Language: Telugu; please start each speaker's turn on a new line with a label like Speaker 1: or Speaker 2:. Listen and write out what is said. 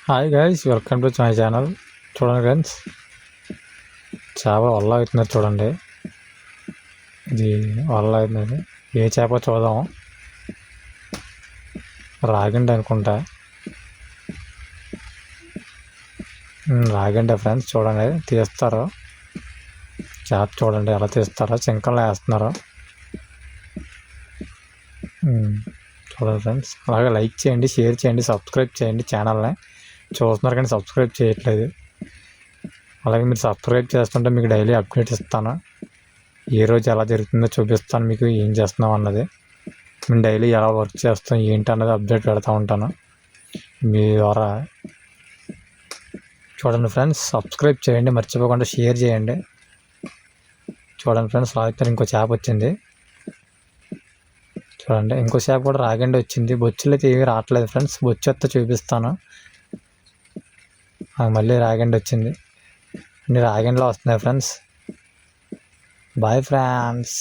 Speaker 1: Hi guys, welcome to my channel. చూడండి ఫ్రెండ్స్, చేప వల్ల అవుతున్నారు చూడండి. ఇది వల్ల అవుతుంది. ఏ చేప చూద్దాం. రాగండి అనుకుంటా. రాగండి ఫ్రెండ్స్, చూడండి తీస్తారు. చేప చూడండి ఎలా తీస్తారో, చింకల్లో వేస్తున్నారు. చూడండి ఫ్రెండ్స్, అలాగే లైక్ చేయండి, షేర్ చేయండి, సబ్స్క్రైబ్ చేయండి. ఛానల్ని చూస్తున్నారు కానీ సబ్స్క్రైబ్ చేయట్లేదు. అలాగే మీరు సబ్స్క్రైబ్ చేస్తుంటే మీకు డైలీ అప్డేట్ ఇస్తాను. ఏ రోజు ఎలా జరుగుతుందో చూపిస్తాను, మీకు ఏం చేస్తున్నాం అన్నది. మేము డైలీ ఎలా వర్క్ చేస్తాం ఏంటి అన్నది అప్డేట్ పెడతా ఉంటాను మీ ద్వారా. చూడండి ఫ్రెండ్స్, సబ్స్క్రైబ్ చేయండి, మర్చిపోకుండా షేర్ చేయండి. చూడండి ఫ్రెండ్స్, లాగుతారు. ఇంకో చేప వచ్చింది చూడండి. ఇంకో చేప కూడా రాగండి వచ్చింది. బొచ్చులు అయితే ఏవి రావట్లేదు ఫ్రెండ్స్. బొచ్చు వస్తే చూపిస్తాను. మళ్ళీ రాగండి వచ్చింది. అన్ని రాగండిలో వస్తున్నాయి ఫ్రెండ్స్. Bye friends.